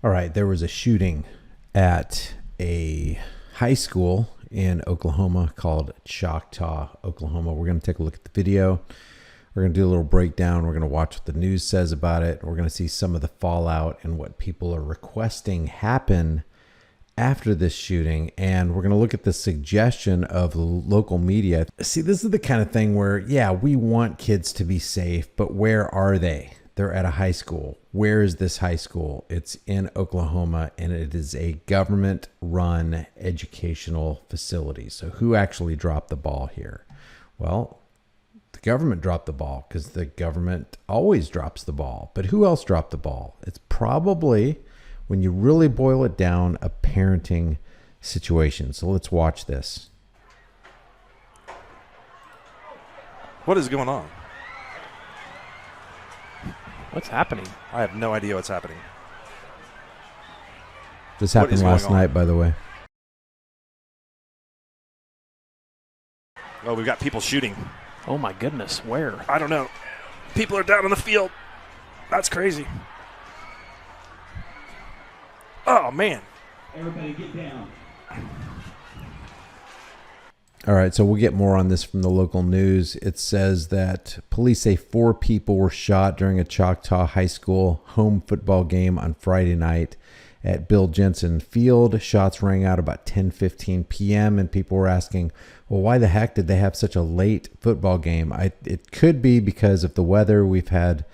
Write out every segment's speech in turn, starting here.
All right, there was a shooting at a high school in Oklahoma called Choctaw, Oklahoma. We're going to take a look at the video. We're going to do a little breakdown. We're going to watch what the news says about it. We're going to see some of the fallout and what people are requesting happen after this shooting. And we're going to look at the suggestion of the local media. See, this is the kind of thing where, yeah, we want kids to be safe, but where are they? They're at a high school. Where is this high school? It's in Oklahoma, and it is a government-run educational facility. So who actually dropped the ball here? Well, the government dropped the ball because the government always drops the ball. But who else dropped the ball? It's probably, when you really boil it down, a parenting situation. So let's watch this. What is going on? What's happening? I have no idea what's happening. This happened last night, by the way. Oh, we've got people shooting. Oh, my goodness. Where? I don't know. People are down on the field. That's crazy. Oh, man. Everybody get down. All right, so we'll get more on this from the local news. It says that police say 4 people were shot during a Choctaw High School home football game on Friday night at Bill Jensen Field. Shots rang out about 10:15 p.m., and people were asking, well, why the heck did they have such a late football game? It could be because of the weather. We've had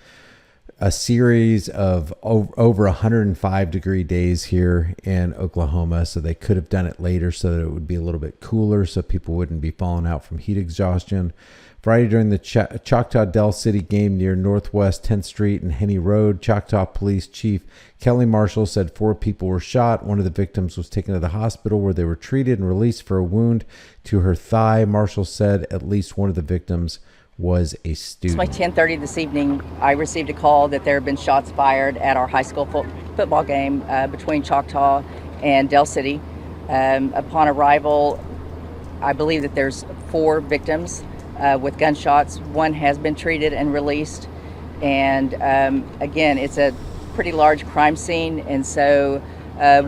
a series of over 105-degree days here in Oklahoma, so they could have done it later so that it would be a little bit cooler so people wouldn't be falling out from heat exhaustion. Friday during the Choctaw Del City game near Northwest 10th Street and Henny Road, Choctaw Police Chief Kelly Marshall said 4 people were shot. One of the victims was taken to the hospital where they were treated and released for a wound to her thigh. Marshall said at least one of the victims was a student. It's like 10:30 this evening. I received a call that there have been shots fired at our high school football game between Choctaw and Del City. Upon arrival, I believe that there's 4 victims with gunshots. One has been treated and released. And again, it's a pretty large crime scene. And so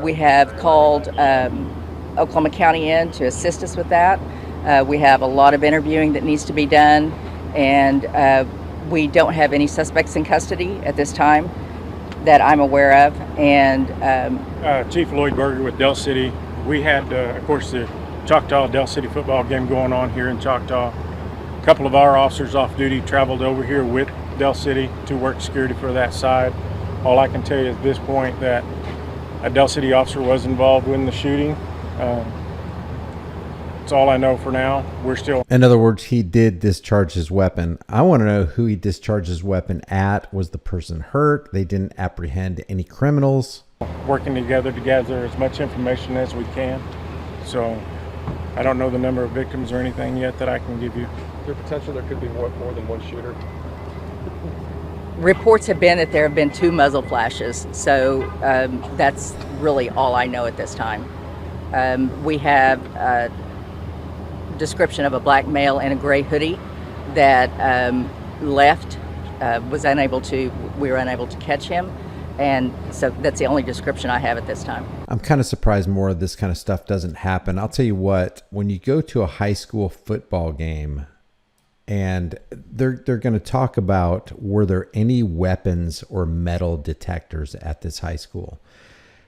we have called Oklahoma County in to assist us with that. We have a lot of interviewing that needs to be done. And we don't have any suspects in custody at this time that I'm aware of. And Chief Lloyd Berger with Del City. We had, of course, the Choctaw Del City football game going on here in Choctaw. A couple of our officers off duty traveled over here with Del City to work security for that side. All I can tell you at this point that a Del City officer was involved in the shooting. That's all I know for now. We're still... In other words, he did discharge his weapon. I want to know who he discharged his weapon at. Was the person hurt? They didn't apprehend any criminals. Working together to gather as much information as we can. So I don't know the number of victims or anything yet that I can give you. Is there potential there could be more than one shooter? reports have been that there have been 2 muzzle flashes. So that's really all I know at this time. We have a description of a black male in a gray hoodie that left, we were unable to catch him. And so that's the only description I have at this time. I'm kind of surprised more of this kind of stuff doesn't happen. I'll tell you what, when you go to a high school football game and they're going to talk about, were there any weapons or metal detectors at this high school?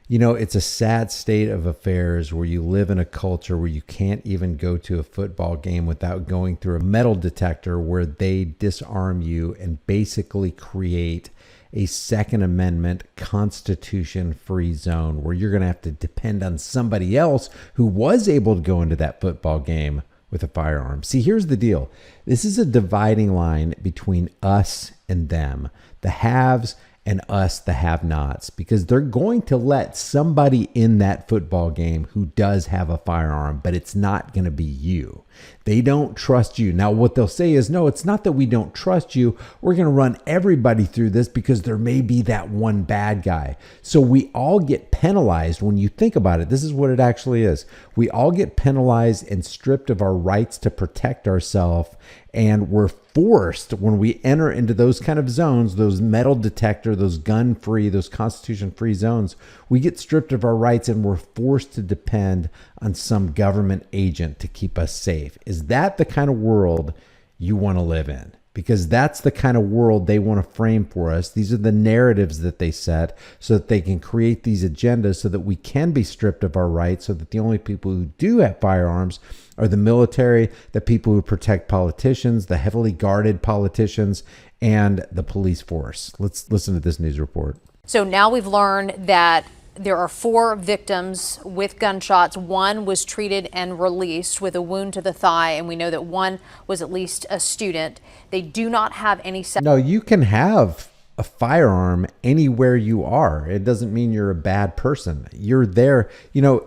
You know, it's a sad state of affairs where you live in a culture where you can't even go to a football game without going through a metal detector where they disarm you and basically create a Second Amendment Constitution-free zone where you're going to have to depend on somebody else who was able to go into that football game with a firearm. See, here's the deal. This is a dividing line between us and them, the haves and us, the have-nots, because they're going to let somebody in that football game who does have a firearm, but it's not going to be you. They don't trust you. Now, what they'll say is, no, it's not that we don't trust you. We're going to run everybody through this because there may be that one bad guy. So we all get penalized. When you think about it, this is what it actually is. We all get penalized and stripped of our rights to protect ourselves. And we're forced, when we enter into those kind of zones, those metal detector, those gun-free, those constitution-free zones, we get stripped of our rights and we're forced to depend on some government agent to keep us safe. Is that the kind of world you want to live in? Because that's the kind of world they want to frame for us. These are the narratives that they set so that they can create these agendas so that we can be stripped of our rights, so that the only people who do have firearms are the military, the people who protect politicians, the heavily guarded politicians, and the police force. Let's listen to this news report. So now we've learned that there are 4 victims with gunshots. 1 was treated and released with a wound to the thigh, and we know that 1 was at least a student. They do not have any... No, you can have a firearm anywhere you are. It doesn't mean you're a bad person. You're there. You know,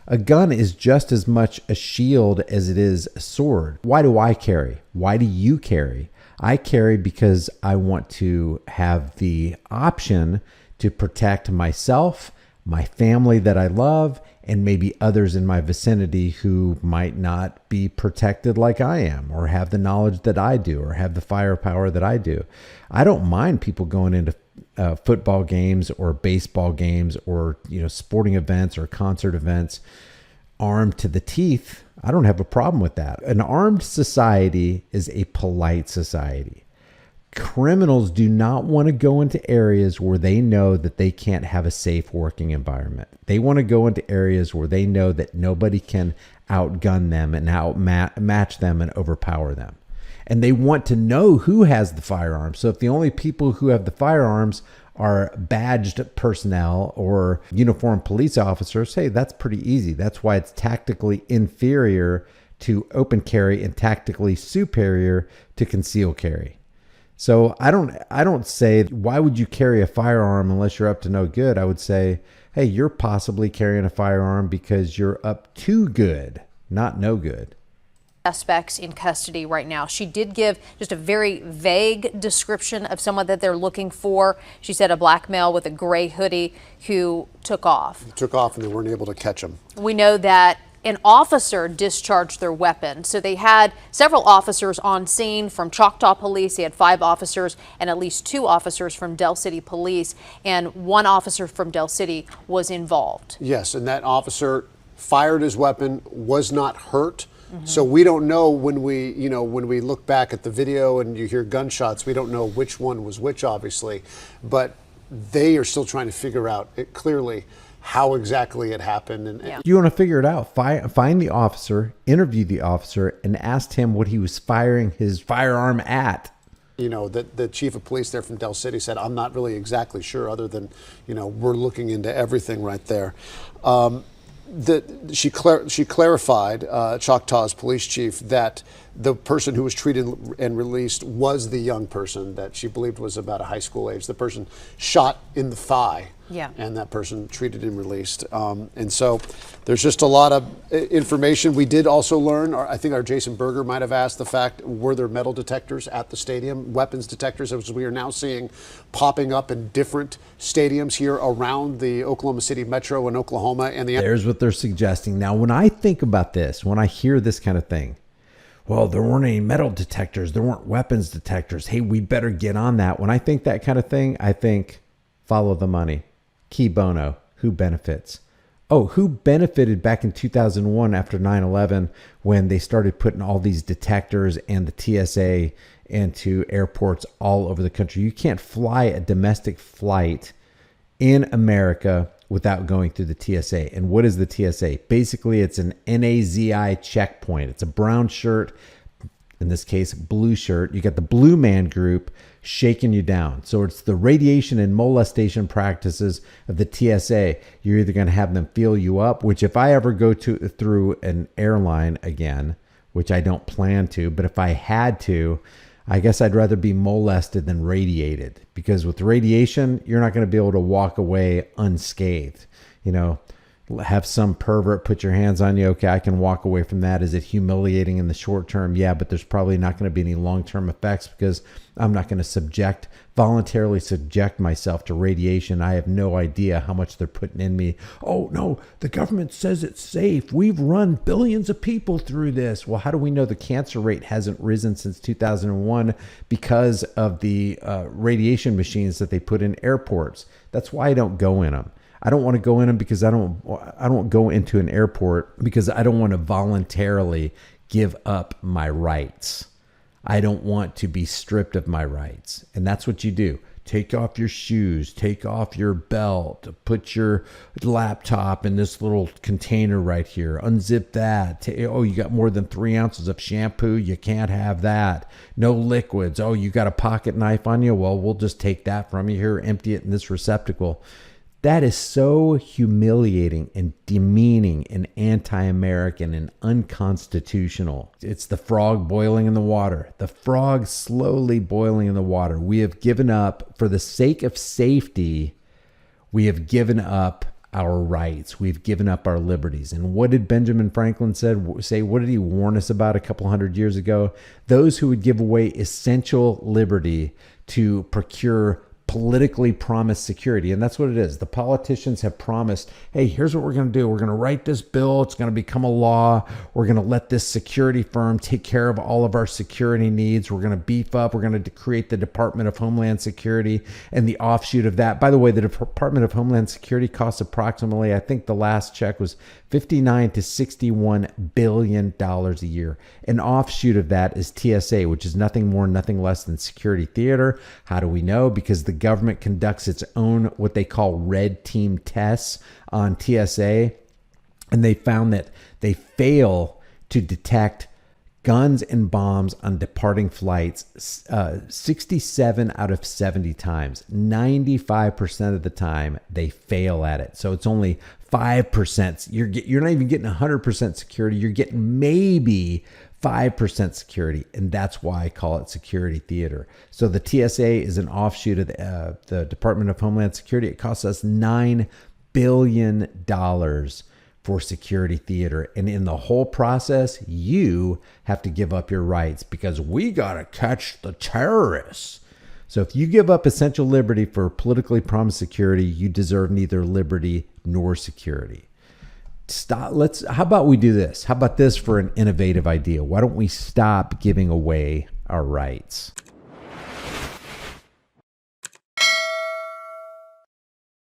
a gun is just as much a shield as it is a sword. Why do I carry? Why do you carry? I carry because I want to have the option to protect myself, my family that I love, and maybe others in my vicinity who might not be protected like I am, or have the knowledge that I do, or have the firepower that I do. I don't mind people going into football games or baseball games or, sporting events or concert events armed to the teeth. I don't have a problem with that. An armed society is a polite society. Criminals do not want to go into areas where they know that they can't have a safe working environment. They want to go into areas where they know that nobody can outgun them and outmatch them and overpower them. And they want to know who has the firearms. So if the only people who have the firearms are badged personnel or uniformed police officers, hey, that's pretty easy. That's why it's tactically inferior to open carry and tactically superior to conceal carry. So I don't say, why would you carry a firearm unless you're up to no good? I would say, hey, you're possibly carrying a firearm because you're up to good, not no good. Suspects in custody right now. She did give just a very vague description of someone that they're looking for. She said a black male with a gray hoodie who took off. And they weren't able to catch him. We know that an officer discharged their weapon. So they had several officers on scene from Choctaw Police. They had 5 officers and at least 2 officers from Del City Police, and 1 officer from Del City was involved. Yes, and that officer fired his weapon, was not hurt. So we don't know when we look back at the video and you hear gunshots, we don't know which one was which, obviously, but they are still trying to figure out clearly how exactly it happened. And you want to figure it out, find the officer, interview the officer, and ask him what he was firing his firearm at. The chief of police there from Del City said, I'm not really exactly sure, other than, we're looking into everything right there. She clarified, Choctaw's police chief, that the person who was treated and released was the young person that she believed was about a high school age. The person shot in the thigh. Yeah. And that person treated and released. And so there's just a lot of information. We did also learn, or I think our Jason Berger might have asked the fact, were there metal detectors at the stadium, weapons detectors, as we are now seeing popping up in different stadiums here around the Oklahoma City metro in Oklahoma. And there's what they're suggesting. Now, when I think about this, when I hear this kind of thing, well, there weren't any metal detectors, there weren't weapons detectors. Hey, we better get on that. When I think that kind of thing, I think follow the money. Key bono, who benefits? Oh, who benefited back in 2001 after 9/11 when they started putting all these detectors and the TSA into airports all over the country? You can't fly a domestic flight in America without going through the TSA. And what is the TSA? Basically, it's an NAZI checkpoint. It's a brown shirt, in this case, blue shirt. You got the Blue Man Group shaking you down. So it's the radiation and molestation practices of the TSA. You're either going to have them feel you up, which if I ever go through an airline again, which I don't plan to, but if I had to, I guess I'd rather be molested than radiated, because with radiation, you're not going to be able to walk away unscathed. have some pervert put your hands on you. Okay, I can walk away from that. Is it humiliating in the short term? Yeah, but there's probably not going to be any long-term effects because I'm not going to voluntarily subject myself to radiation. I have no idea how much they're putting in me. Oh, no, the government says it's safe. We've run billions of people through this. Well, how do we know the cancer rate hasn't risen since 2001 because of the radiation machines that they put in airports? That's why I don't go in them. I don't want to go in them because I don't go into an airport because I don't want to voluntarily give up my rights. I don't want to be stripped of my rights. And that's what you do. Take off your shoes, take off your belt, put your laptop in this little container right here, unzip that. Oh, you got more than 3 ounces of shampoo? You can't have that. No liquids. Oh, you got a pocket knife on you? Well, we'll just take that from you here, empty it in this receptacle. That is so humiliating and demeaning and anti-American and unconstitutional. It's the frog boiling in the water. The frog slowly boiling in the water. We have given up, for the sake of safety, we have given up our rights. We've given up our liberties. And what did Benjamin Franklin say? What did he warn us about a couple hundred years ago? Those who would give away essential liberty to procure politically promised security. And that's what it is. The politicians have promised, hey, here's what we're going to do. We're going to write this bill. It's going to become a law. We're going to let this security firm take care of all of our security needs. We're going to beef up. We're going to create the Department of Homeland Security and the offshoot of that. By the way, the Department of Homeland Security costs approximately, I think the last check was $59 to $61 billion a year. An offshoot of that is TSA, which is nothing more, nothing less than security theater. How do we know? Because the government conducts its own what they call red team tests on TSA, and they found that they fail to detect guns and bombs on departing flights 67 out of 70 times. 95% of the time they fail at it. So it's only 5%. You're not even getting 100% security. You're getting maybe 5% security, and that's why I call it security theater. So the TSA is an offshoot of the Department of Homeland Security. It costs us $9 billion for security theater, and in the whole process, you have to give up your rights because we got to catch the terrorists. So if you give up essential liberty for politically promised security, you deserve neither liberty nor security. How about we do this? How about this for an innovative idea? Why don't we stop giving away our rights?